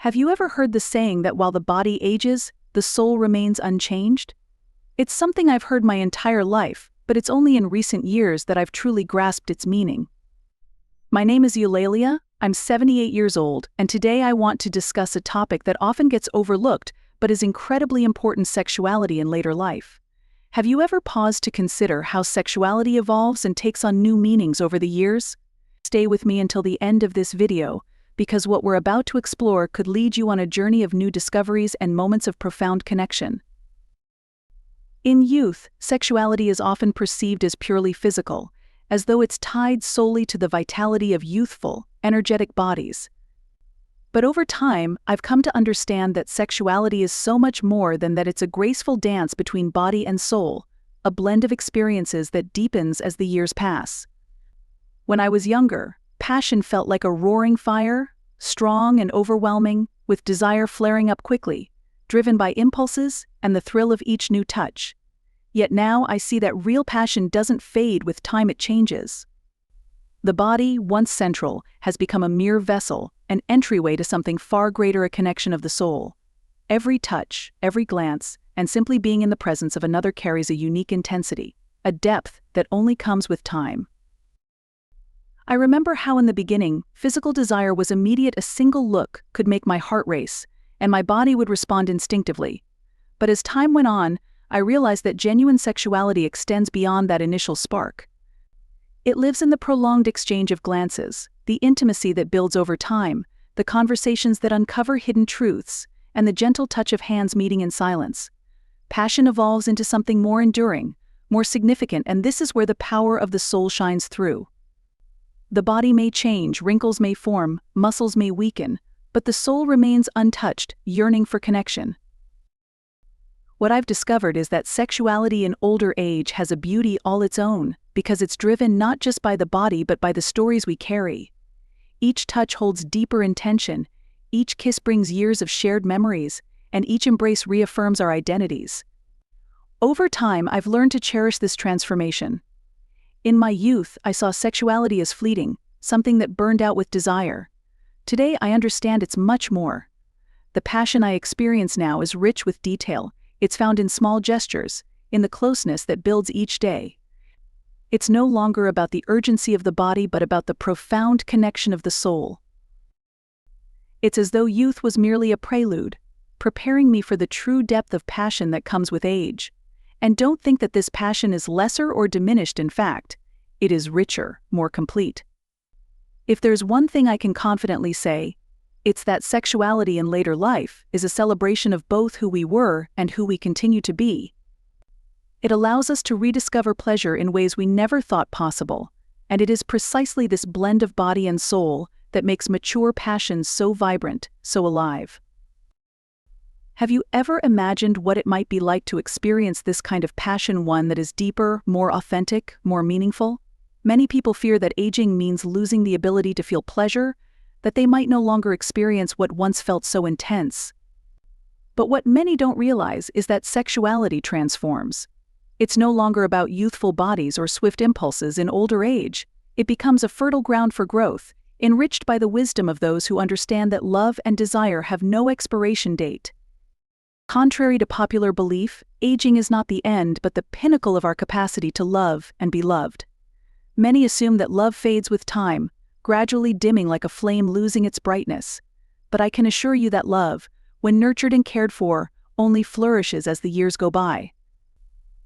Have you ever heard the saying that while the body ages, the soul remains unchanged? It's something I've heard my entire life, but it's only in recent years that I've truly grasped its meaning. My name is Eulalia, I'm 78 years old, and today I want to discuss a topic that often gets overlooked but is incredibly important: sexuality in later life. Have you ever paused to consider how sexuality evolves and takes on new meanings over the years? Stay with me until the end of this video, because what we're about to explore could lead you on a journey of new discoveries and moments of profound connection. In youth, sexuality is often perceived as purely physical, as though it's tied solely to the vitality of youthful, energetic bodies. But over time, I've come to understand that sexuality is so much more than that. It's a graceful dance between body and soul, a blend of experiences that deepens as the years pass. When I was younger, passion felt like a roaring fire, strong and overwhelming, with desire flaring up quickly, driven by impulses and the thrill of each new touch. Yet now I see that real passion doesn't fade with time, it changes. The body, once central, has become a mere vessel, an entryway to something far greater, a connection of the soul. Every touch, every glance, and simply being in the presence of another carries a unique intensity, a depth that only comes with time. I remember how in the beginning, physical desire was immediate. A single look could make my heart race, and my body would respond instinctively. But as time went on, I realized that genuine sexuality extends beyond that initial spark. It lives in the prolonged exchange of glances, the intimacy that builds over time, the conversations that uncover hidden truths, and the gentle touch of hands meeting in silence. Passion evolves into something more enduring, more significant, and this is where the power of the soul shines through. The body may change, wrinkles may form, muscles may weaken, but the soul remains untouched, yearning for connection. What I've discovered is that sexuality in older age has a beauty all its own, because it's driven not just by the body but by the stories we carry. Each touch holds deeper intention, each kiss brings years of shared memories, and each embrace reaffirms our identities. Over time, I've learned to cherish this transformation. In my youth, I saw sexuality as fleeting, something that burned out with desire. Today, I understand it's much more. The passion I experience now is rich with detail. It's found in small gestures, in the closeness that builds each day. It's no longer about the urgency of the body but about the profound connection of the soul. It's as though youth was merely a prelude, preparing me for the true depth of passion that comes with age. And don't think that this passion is lesser or diminished. In fact, it is richer, more complete. If there's one thing I can confidently say, it's that sexuality in later life is a celebration of both who we were and who we continue to be. It allows us to rediscover pleasure in ways we never thought possible, and it is precisely this blend of body and soul that makes mature passion so vibrant, so alive. Have you ever imagined what it might be like to experience this kind of passion, one that is deeper, more authentic, more meaningful? Many people fear that aging means losing the ability to feel pleasure, that they might no longer experience what once felt so intense. But what many don't realize is that sexuality transforms. It's no longer about youthful bodies or swift impulses in older age. It becomes a fertile ground for growth, enriched by the wisdom of those who understand that love and desire have no expiration date. Contrary to popular belief, aging is not the end but the pinnacle of our capacity to love and be loved. Many assume that love fades with time, gradually dimming like a flame losing its brightness. But I can assure you that love, when nurtured and cared for, only flourishes as the years go by.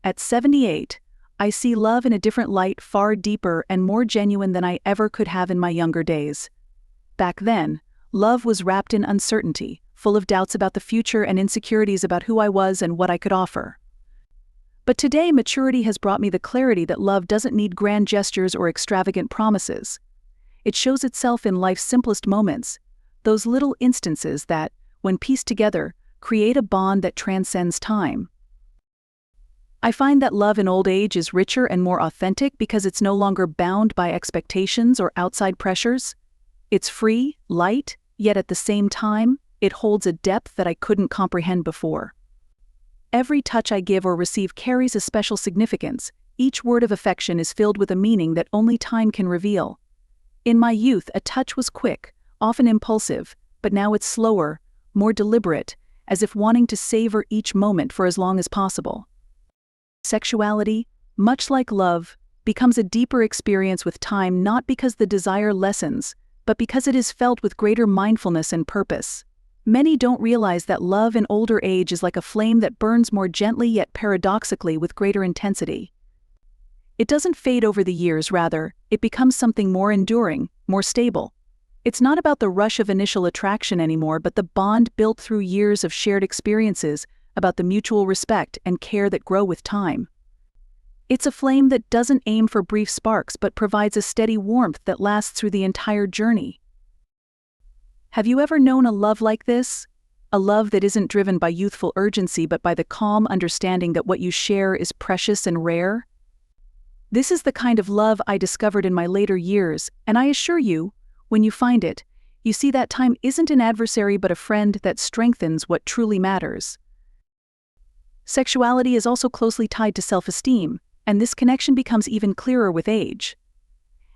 At 78, I see love in a different light, far deeper and more genuine than I ever could have in my younger days. Back then, love was wrapped in uncertainty, full of doubts about the future and insecurities about who I was and what I could offer. But today, maturity has brought me the clarity that love doesn't need grand gestures or extravagant promises. It shows itself in life's simplest moments, those little instances that, when pieced together, create a bond that transcends time. I find that love in old age is richer and more authentic because it's no longer bound by expectations or outside pressures. It's free, light, yet at the same time, it holds a depth that I couldn't comprehend before. Every touch I give or receive carries a special significance. Each word of affection is filled with a meaning that only time can reveal. In my youth, a touch was quick, often impulsive, but now it's slower, more deliberate, as if wanting to savor each moment for as long as possible. Sexuality, much like love, becomes a deeper experience with time, not because the desire lessens, but because it is felt with greater mindfulness and purpose. Many don't realize that love in older age is like a flame that burns more gently yet paradoxically with greater intensity. It doesn't fade over the years, rather, it becomes something more enduring, more stable. It's not about the rush of initial attraction anymore, but the bond built through years of shared experiences, about the mutual respect and care that grow with time. It's a flame that doesn't aim for brief sparks but provides a steady warmth that lasts through the entire journey. Have you ever known a love like this? A love that isn't driven by youthful urgency but by the calm understanding that what you share is precious and rare? This is the kind of love I discovered in my later years, and I assure you, when you find it, you see that time isn't an adversary but a friend that strengthens what truly matters. Sexuality is also closely tied to self-esteem, and this connection becomes even clearer with age.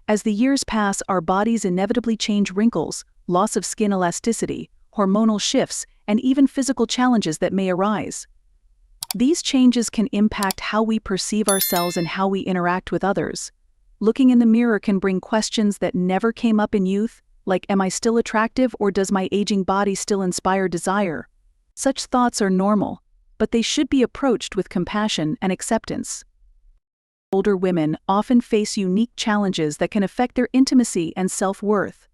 As the years pass, our bodies inevitably change: wrinkles, loss of skin elasticity, hormonal shifts, and even physical challenges that may arise. These changes can impact how we perceive ourselves and how we interact with others. Looking in the mirror can bring questions that never came up in youth, like, am I still attractive, or does my aging body still inspire desire? Such thoughts are normal, but they should be approached with compassion and acceptance. Older women often face unique challenges that can affect their intimacy and self-worth.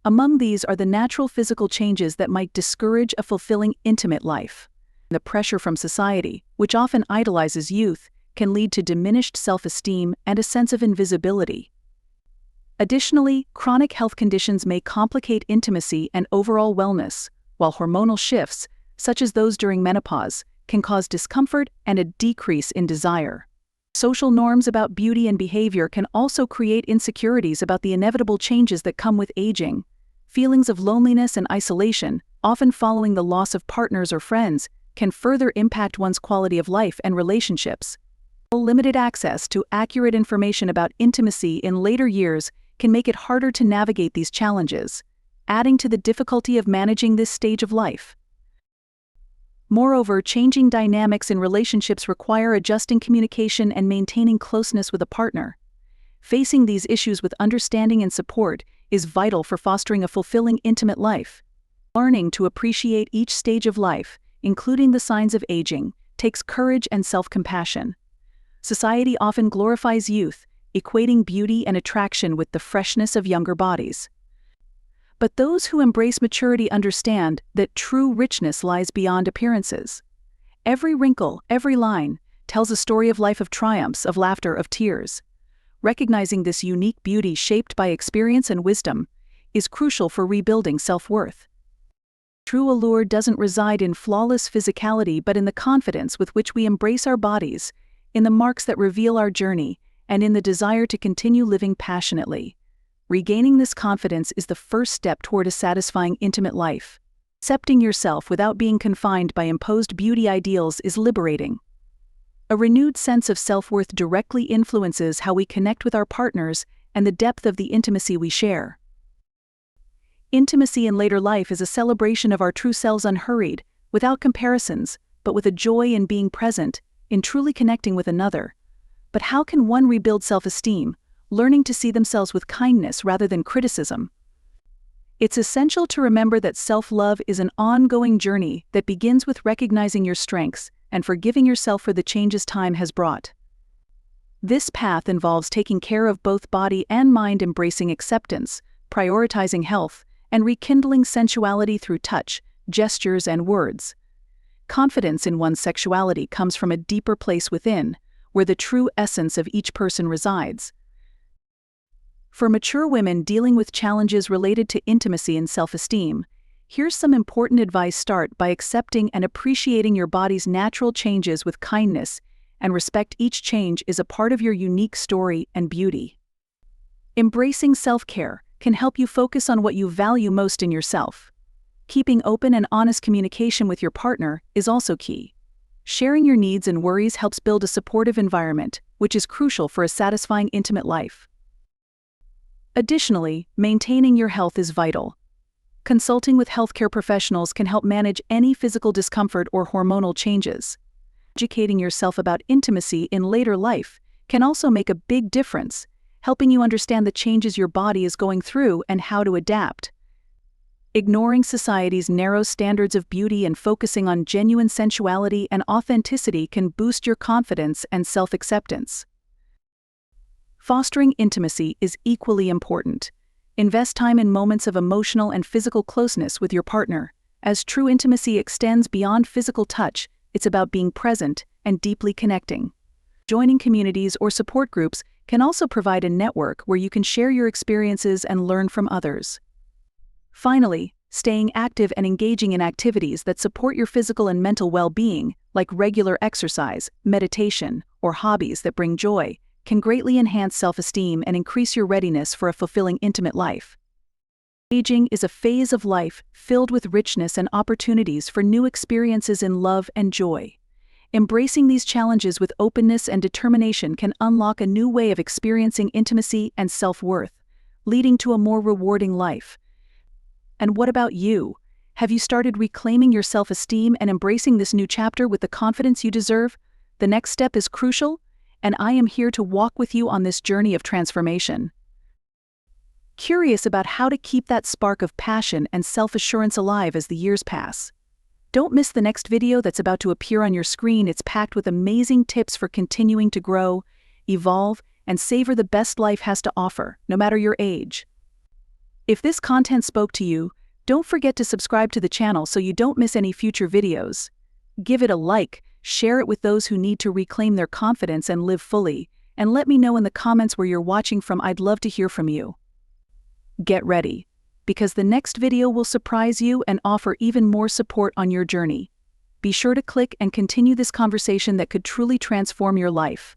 Among these are the natural physical changes that might discourage a fulfilling intimate life. The pressure from society, which often idolizes youth, can lead to diminished self-esteem and a sense of invisibility. Additionally, chronic health conditions may complicate intimacy and overall wellness, while hormonal shifts, such as those during menopause, can cause discomfort and a decrease in desire. Social norms about beauty and behavior can also create insecurities about the inevitable changes that come with aging. Feelings of loneliness and isolation, often following the loss of partners or friends, can further impact one's quality of life and relationships. Limited access to accurate information about intimacy in later years can make it harder to navigate these challenges, adding to the difficulty of managing this stage of life. Moreover, changing dynamics in relationships require adjusting communication and maintaining closeness with a partner. Facing these issues with understanding and support is vital for fostering a fulfilling intimate life. Learning to appreciate each stage of life, including the signs of aging, takes courage and self-compassion. Society often glorifies youth, equating beauty and attraction with the freshness of younger bodies. But those who embrace maturity understand that true richness lies beyond appearances. Every wrinkle, every line, tells a story of life, of triumphs, of laughter, of tears. Recognizing this unique beauty shaped by experience and wisdom is crucial for rebuilding self-worth. True allure doesn't reside in flawless physicality but in the confidence with which we embrace our bodies, in the marks that reveal our journey, and in the desire to continue living passionately. Regaining this confidence is the first step toward a satisfying intimate life. Accepting yourself without being confined by imposed beauty ideals is liberating. A renewed sense of self-worth directly influences how we connect with our partners and the depth of the intimacy we share. Intimacy in later life is a celebration of our true selves, unhurried, without comparisons, but with a joy in being present, in truly connecting with another. But how can one rebuild self-esteem, learning to see themselves with kindness rather than criticism? It's essential to remember that self-love is an ongoing journey that begins with recognizing your strengths and forgiving yourself for the changes time has brought. This path involves taking care of both body and mind, embracing acceptance, prioritizing health, and rekindling sensuality through touch, gestures, and words. Confidence in one's sexuality comes from a deeper place within, where the true essence of each person resides. For mature women dealing with challenges related to intimacy and self-esteem, here's some important advice. Start by accepting and appreciating your body's natural changes with kindness, and respect each change is a part of your unique story and beauty. Embracing self-care can help you focus on what you value most in yourself. Keeping open and honest communication with your partner is also key. Sharing your needs and worries helps build a supportive environment, which is crucial for a satisfying intimate life. Additionally, maintaining your health is vital. Consulting with healthcare professionals can help manage any physical discomfort or hormonal changes. Educating yourself about intimacy in later life can also make a big difference, helping you understand the changes your body is going through and how to adapt. Ignoring society's narrow standards of beauty and focusing on genuine sensuality and authenticity can boost your confidence and self-acceptance. Fostering intimacy is equally important. Invest time in moments of emotional and physical closeness with your partner. As true intimacy extends beyond physical touch, it's about being present and deeply connecting. Joining communities or support groups can also provide a network where you can share your experiences and learn from others. Finally, staying active and engaging in activities that support your physical and mental well-being, like regular exercise, meditation, or hobbies that bring joy, can greatly enhance self-esteem and increase your readiness for a fulfilling intimate life. Aging is a phase of life filled with richness and opportunities for new experiences in love and joy. Embracing these challenges with openness and determination can unlock a new way of experiencing intimacy and self-worth, leading to a more rewarding life. And what about you? Have you started reclaiming your self-esteem and embracing this new chapter with the confidence you deserve? The next step is crucial, and I am here to walk with you on this journey of transformation. Curious about how to keep that spark of passion and self-assurance alive as the years pass? Don't miss the next video that's about to appear on your screen. It's packed with amazing tips for continuing to grow, evolve, and savor the best life has to offer, no matter your age. If this content spoke to you, don't forget to subscribe to the channel so you don't miss any future videos. Give it a like, share it with those who need to reclaim their confidence and live fully, and let me know in the comments where you're watching from. I'd love to hear from you. Get ready, because the next video will surprise you and offer even more support on your journey. Be sure to click and continue this conversation that could truly transform your life.